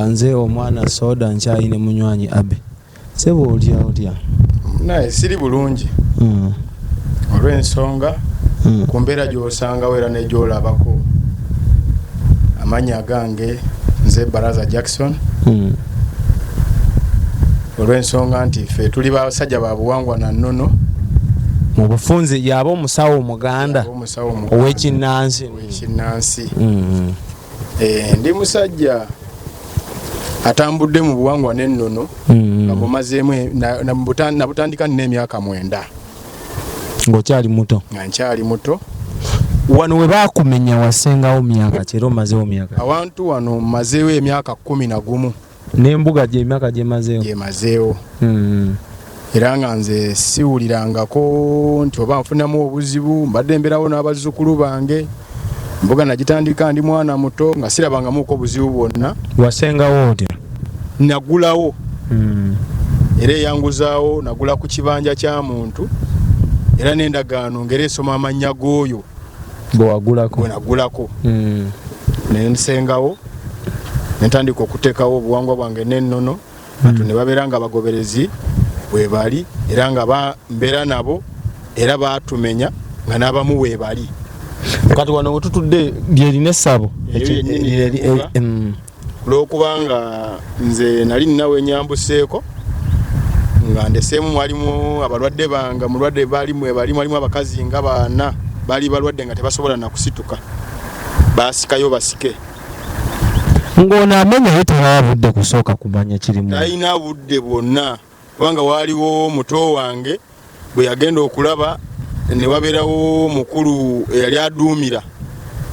Nze omwana soda nkyayine munywanyi Abe. Sebo otya? Naye siri bulungi. Olw'ensonga ku mbeera gy'osanga wera ne gy'olabako. Amanya gange nze Baraza Jackson. Olw'ensonga nti ffe tuli basajja ba buwangwa na nnono. Mu bufunze yaba omusawo Omuganda ow'ekinnansi. Ndi musajja atambudde mu buwangwa n'ennono nga bumazeemu nabutandika n'emyaka 9. Ng'okyali muto? Nga nkyali muto. Wano we baakumenya wasengawo myaka ki era omazeewo myaka? Awantu wano mmazeewo emyaka 11. N'embuga gy'emyaka gyemazeewo? Gyemazeewo. Era nga nze siwulirangako nti oba nfunamu obuzibu, mbadde mbeerawo n'abazzukulu bange. Mbuga nagitandika ndi mwana muto nga sirabangamuko obuzibu bwonna. Wasengawo otya? Nagulawo. Era eyanguzaawo nagula ku kibanja kya muntu. Era n'endagaano ngera esoma amannya g'oyo bwe nagulako. Ne nsengawo ne ntandika okuteekawo obuwangwa bwange n'ennono. Bantu ne babeera nga bagoberezi bwe bali era nga mbeera nabo era baatumenya nga n'abamu bwe bali. Kati wano wetutudde lyerina essabo olw'okubanga nze nali ninawe nyambuseeko nga ndeseemu mwalimu abalwadde bange mulwadde mwalimu abakazi nga 4 baali balwadde nga tebasobola na kusituka, baasikayo basike. Ng'ono amenya ye tewabudde kusooka kumanya kirimu? Talina budde bwonna kubanga waaliwo muto wange bwe yagenda okulaba ne wabeerawo mukulu eyali aduumira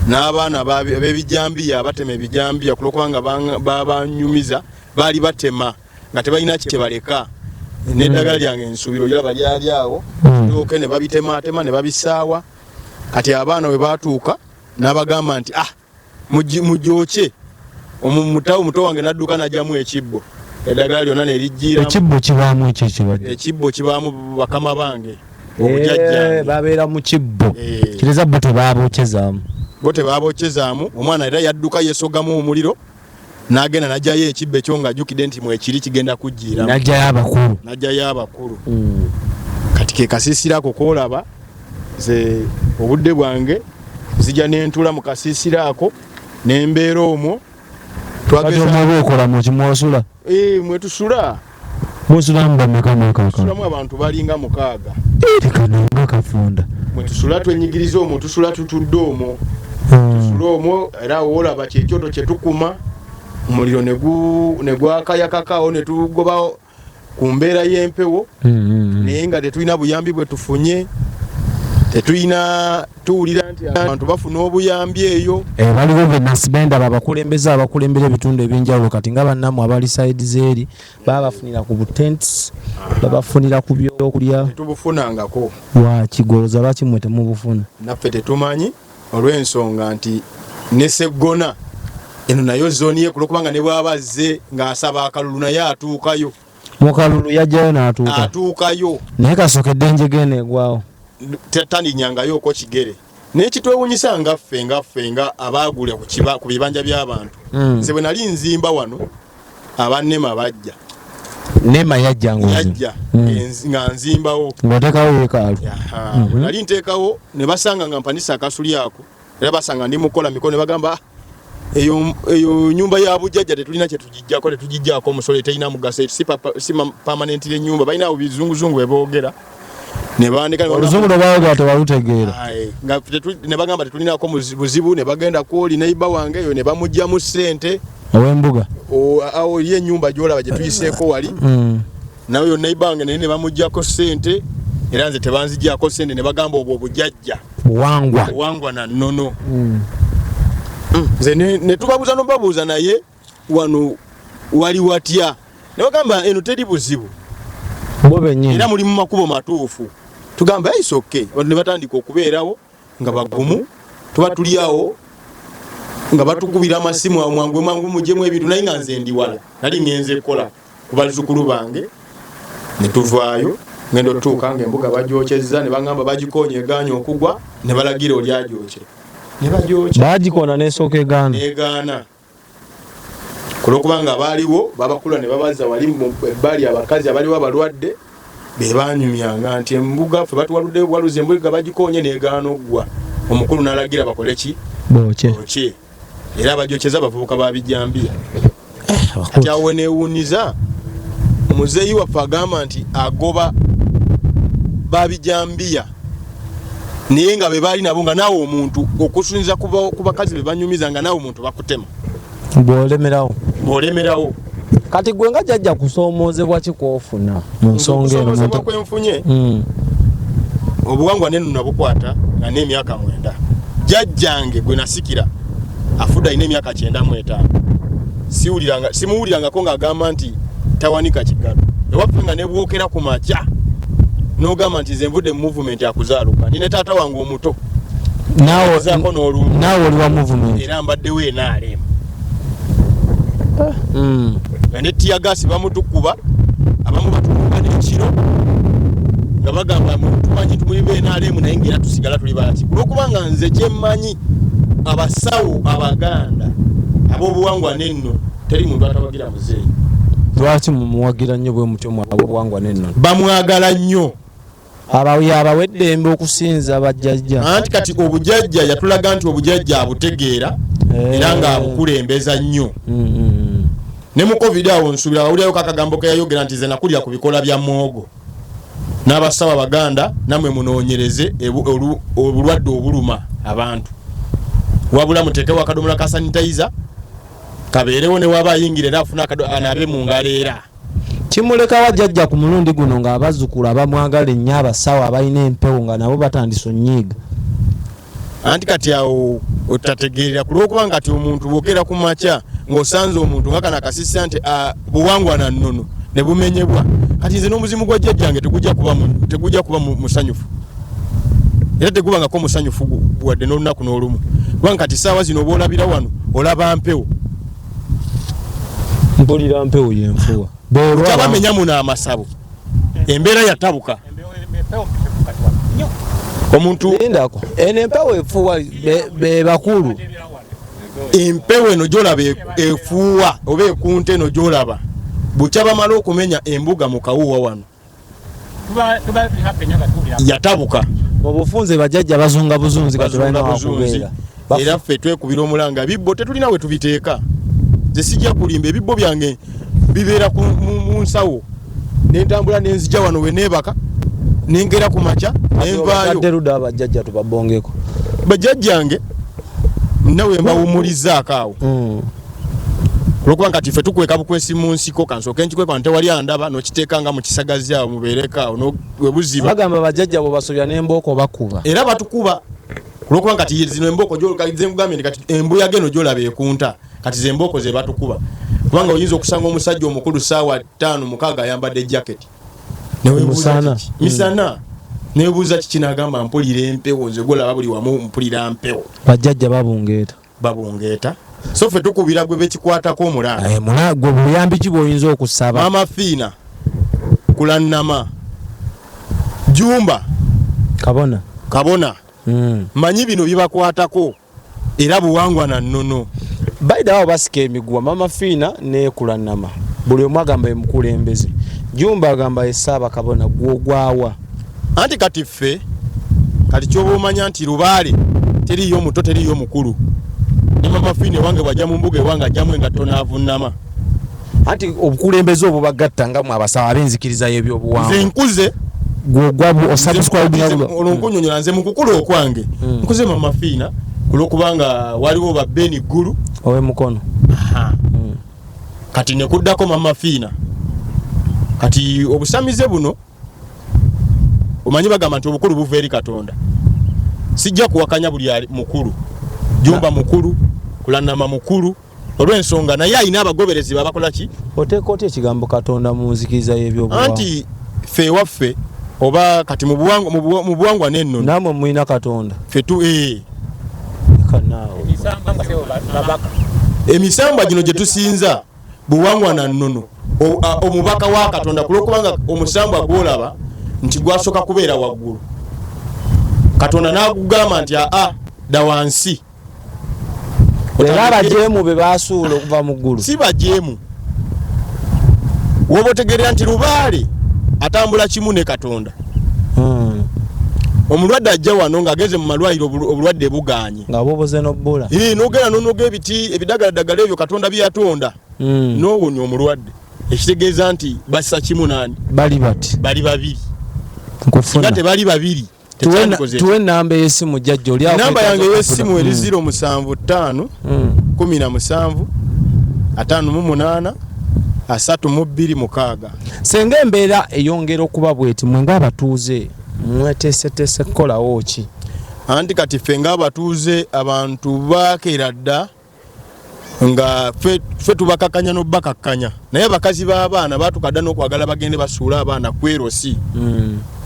n'abaana b'ebijambiya abatema ebijambiya kulwokubanga babanyumiza baali batema nga tebalina kye baleka. N'eddagala lyange ensuubiro lyaba lyali awo tooke ne babitematema ne babisaawa. Kati abaana we baatuuka n'abagamba nti mujooke. Omutawo muto wange n'adduka n'ajjamu ekibbo, eddagala lyonna ne lijjiiramu. Ekibbo kibaamu ekyo ekibadde? Ekibbo kibaamu bakama bange. Babeera mu kibbo kireza bo tebaabokyezaamu. Omwana era yadduka yeesogamu omuliro n'agenda n'ajjayo ekibbo ekyo ng'ajjukidde nti mwekiri kigenda kujjiiramu. N'ajjayo abakulu. Kati ke kasiisira ako koolaba nze obudde bwange nzija n'entula mu kasiisira ako n'embeera omwo. Okola mu kimwosula? Mwetusula. Musulamu bameka mwaka? Tusulamu abantu balinga 6. Tekananga kafunda. Mwetusula twenyigiriza omwo, tusula tutudde omwo. Tusula omwo era olaba kyekyoto kye tukuma omuliro ne gwakayakakaawo ne tugoba ku mbeera y'empewo. Naye nga tetulina buyambi bwe tufunye. Tuwulira nti abantu bafuna obuyambi eyo. Baliwo bennasibenda abakulembera ebitundu ebyenjawulo kati nga bannamu abali side zeeri babafunira ku butents, babafunira ku byokulya. Tetubufunangako. Kigoloza lwaki mmwe temubufuna? Naffe tetumanyi olw'ensonga nti ne Sseggona eno nayo zooni ye kulokubanga ne bwabazze ng'asaba akalulu naye atuukayo. Mukalulu yajjayo n'atuuka? Atuukayo. Naye kasookedde enjege neegwawo. Tandinyangayo ko kigere. N'ekitwewunyisa nga ffe nga abaagula ku bibanja by'abantu. Nze bwe nali nzimba wano abannema bajja. Nema yajja nga nzimbawo. Ng'oteekawo yeekaalu? Nali nteekawo ne basanga nga mpanisa akasuli ako era basanga ndi mukola mikono ne bagamba eyo nyumba ya bujjajja tetulina kye tugijjako omusolo terina mugaso si permanent nyumba balina bizunguzungu beboogera. Oluzungu lw'abaayogera tebalutegeera. Ne bagamba tetulinako buzibu ne bagenda kwoli neiba wange eyo ne bamugyamu ssente. Ow'embuga? Awo ye ennyumba gy'olaba gye tuyiseeko wali. Nawe yo neiba wange naye ne bamuggyako ssente era nze tebanziggyako ssente ne bagamba obwo obujjajja. Buwangwa na nnono. Nze ne tubabuuza n'obabuuza naye wano wali watya. Ne bagamba eno teri buzibu. Era muli mu makubo matuufu. Tugamba it's okay. Ne batandika okubeerawo nga bagumu. Tuba tuli awo nga batukubira amasimu mangu mujjemu ebintu naye nga nze ndi wala. Nali ngenze kukola ku bazzukulu bange. Ne tuvaayo ngendo tuuka ng'embuga bagyokyezza ne bagamba bagikonye egaanya okugwa ne balagira oli agyokye. Ne bagyokya. Bagikoona n'esooka egaana. kulokubanga baaliwo babakula ne babaza wali mu ebbali abakazi abaliwo abalwadde be banyumyanga nti embuga fe batuwaludde waluze embuga bagikonye negaana oggwa omukulu n'alagira bakole ki boche era bajocheza abavubuka babijambia kati awo neewuniza muzeeyi waffe agamba nti agoba babijambia naye nga be baali nabo nga naawe omuntu okusinza ku bakazi be banyumiza nga naawe omuntu bakutema bw'olemerawo kati gwe nga jjajja kusoomozebwa kikwofuna mu nsonga eno kwenfunye obuwangwa nenu nabukwata nga n'emyaka 9 jjajjange gwe nasikira afudde alina emyaka 95 simuwulirangako ng'agamba nti tawanika kigalo ewaffe nga nebwokera ku makya n'ogamba nti nze nvudde mu movement akuzaaluka nine taata wange omuto naawe oli wa movement era mbaddewo enaalemu ne tiyagasi bamutukuba abamu batukuba n'ekiro nga bagamba tumanyi tumuli benaalemu naye ngera tusigala tuli balaki kulwokubanga nze kyemmanyi abasawo abaganda ab'obuwangwa nenno teri muntu atabagira muzeeyi. Lwaki mumuwagira nnyo bwe mutyo ab'obuwangwa nenno? Bamwagala nnyo abawedde embe okusinza bajjajja. Anti kati obujjajja yatulaga nti obujjajja abutegeera era nga abukulembeza nnyo. Ne mu COVID awo nsubira awulirayo kakagambo ke yayogera nti ze nakulira ku bikola bya mwogo n'abasawo abaganda namwe munoonyereze obulwadde obuluma abantu wabula muteekewo akadomola ka sanitizer kabeerewo ne waba ayingira era afuna anabe mu ngalo era kimuleka wajjajja ku mulundi guno ng'abazzukulu abamwagala ennyo abasawo abalina empewo nga nabo batandise onnyiiga. Anti kati awo otategeerera kulwokubanga ati omuntu bwogera ku makya ng'osanze omuntu nga kana akasisa nti buwangwa na nnono ne bumenyebwa kati nze n'omuzimu gwa jjajjange tegujja kuba musanyufu era tegubangako musanyufu wadde n'olunaku n'olumu kubanga kati saawa zino oba olabira wano olaba mpewo mpulira mpewo yenfuwa bamenya muno amasabo embeera yatabuka omuntu endako eno empewo efuwa be bakulu empewo eno gyolaba efuuwa oba ekunta eno gyolaba bukya bamala okumenya embuga mu kawuwa wano yatabuka obufunze bajjajja bazunga buzunzi kati balina wakubeera era ffe twekubira omulanga bibbo tetulina we tubiteeka nze sijja kulimba ebibbo byange bibeera mu nsawo nentambula nenzija wano we neebaka nengera ku makya nenvaayo abajjajja tubabongeko bajjajjange nawe mbawumulizaako awo olwokubanga kati ffe tukweka bukwesi mu nsiko kansooka enkikweka ntewali andaba n'okiteekanga mu kisagazi awo mubeereko awo webuziba bagamba bajjajja bwe basobya n'embooko bakuba era batukuba olwokubanga kati zino embooko zenkugambye nti kati embuyaga eno gyolaba ekunta kati ze embooko ze batukuba kubanga oyinza okusanga omusajja omukulu saawa 5-6 ayambadde jaketi misana nebuuza kiki n'agamba mpulira empewo nze golaba buli wamu mpulira mpewo bajjajja babungeeta so ffe tukubira gwe bekikwatako omulanga gwe buyambi ki bw'oyinza okusaba Mama Fiina Kulannama Jumba Kabona manyi bino bibakwatako era buwangwa na nnono baida awo basika emiguwa Mama Fiina ne Kulannama buli omu agamba emukulembeze Jumba agamba esaaba Kabona gwogwawa anti kati ffe kati kyoba omanya nti Lubaale teriyo omuto teriyo omukulu ne Mama Fiina wange bwajja mu mbuga ewange ajjamu engatto n'avunnama anti obukulembeze obwo bagatta nga mu abasawo ab'enzikiriza y'ebyobuwangwa nze nkuze gwogwabu olw'okunnyonnyola nze mu kukula okwange nkuze Mama Fiina kulwokubanga waliwo ba Beni Ggulu ow'emukono kati ne kuddako Mama Fiina kati obusamize buno omanyi bagamba nti obukulu buva eri Katonda sijja kuwakanya buli mukulu Jumba mukulu Kulannama mukulu olw'ensonga naye ayina abagoberezi babakola ki oteeka otya ekigambo Katonda mu nzikiriza y'ebyobuwangwa anti ffe ewaffe oba kati mu buwangwa n'ennono namwe mulina Katonda ffe emisamba gino gye tusinza buwangwa na nnono omubaka wa Katonda kulwokubanga omusambwa gwolaba nti gwasooka kubeera waggulu Katonda n'agugamba nti dda wansi Baba jemu be basuula okuva mu ggulu. Si bajemu. Wobo tegeera nti Lubaale atambula kimu ne Katonda. Omulwadde ajja wano ng'ageze mu malwaliro obulwadde buganye. Nga boboze n'obbula. N'ogera n'onoga ebiti ebidagaladagala ebyo Katonda bye yatonda. N'owonya omulwadde. Ekitegeeza nti bassa kimu nani? Bali bati. Bali babiri. Nkufuna. Nga tebali babiri. Tuwe namba y'essimu jjajja oli awo. Namba yange y'essimu eri 075 17 58 326. Senga embeera eyongera okuba bweti mwe ng'abatuuze mweteeseteese kukolawo ki? Anti kati ffe ng'abatuuze abantu bakeera dda nga ffe tubakakanya n'obbakakanya naye abakazi b'abaana baatukadda n'okwagala bagende basuula abaana ku erosi.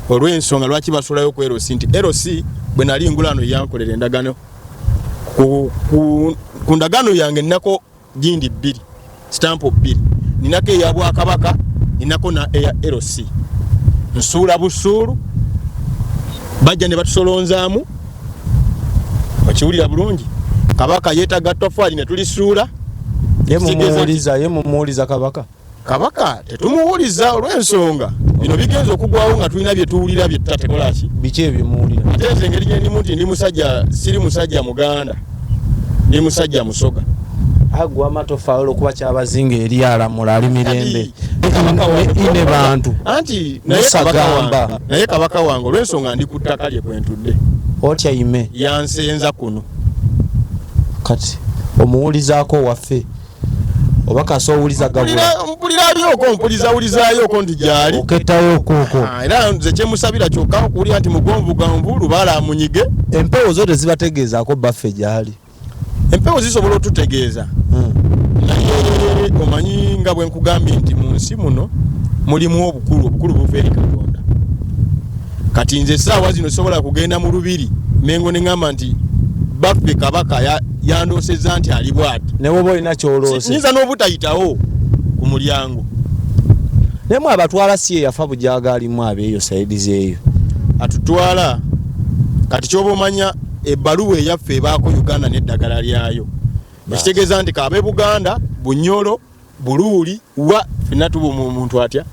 Olw'ensonga lwaki basuulayo ku erosi nti erosi bwe nali ngulano yankolera endagano ku ndagano yange nnako gindi 2 stampo 2 ninako eya Bwakabaka ninako na eya erosi nsuula busuulu bajja ne batusolonzaamu okiwulira bulungi. Kabaka yeetaga tofaali ne tulisuula. Ye mumuwuliza Kabaka tetumuwuliza olw'ensonga bino bigenza okugwawo nga tulina bye tuwulira bye tutatekola ki. Biki ebyo muwulira? Ate engeri gye ndimu nti ndi musajja, siri musajja Muganda, ndi musajja Musoga. Agwa matofaalo kuba kyabazinga eri alamula ali mirembe ine bantu anti naye kabaka wange olw'ensonga ndi ku ttaka lye kwentudde. Otya ime yansenza kuno kati omuwulizaako waffe oba kaso owuliza gabula mpulizawulizaayo ndi gyali oketayo okoko era nze kyemusabira kyokka okuwulira nti mugonvuganvu Lubaale amunyige. Empewo zo tezibategeezaako baffe gyali. Empewo zisobola otutegeeza naye omanyi nga bwe nkugambye nti mu nsi muno mulimu obukulu buva eri Katonda. Kati nze essaawa zino sobola kugenda mu lubiri mengo ne ngamba nti baffe Kabaka yandoosezza nti ali bw'ati ne bwoba olina kyoloose nyinza n'obutayitawo ku mulyango. nemu abatwala si ye yafa bujaga alimu abeeyo sayidi zeeyo atutwala. Kati ky'oba omanya ebbaluwa eyaffe ebaako Uganda n'eddagala lyayo ekitegeeza nti kaabe Buganda Bunyoro Buluuli wa ffenna tuba omuntu atya.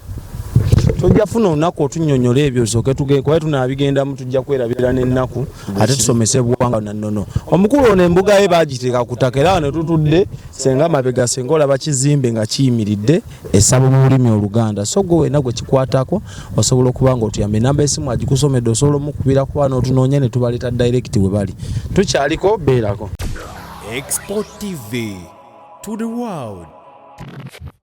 Tujja funa olunaku otunnyonnyola ebyo sooke tugende kuba tunaabigendamu tujja kwerabira n'ennaku ate tusomese buwangwa na nnono. Omukulu ono embuga ye baagiteeka ku ttaka era ne tutudde senga mabega senga olaba kizimbe nga kiyimiridde essabo mu lulimi Oluganda. So gwe wena gwe kikwatako osobola okuba nga otuyamba. Enamba y'essimu agikusomedde osobola omukubira kuba n'otunoonya ne tubaleeta direct we bali. Tukyaliko beerako. Export TV to the world.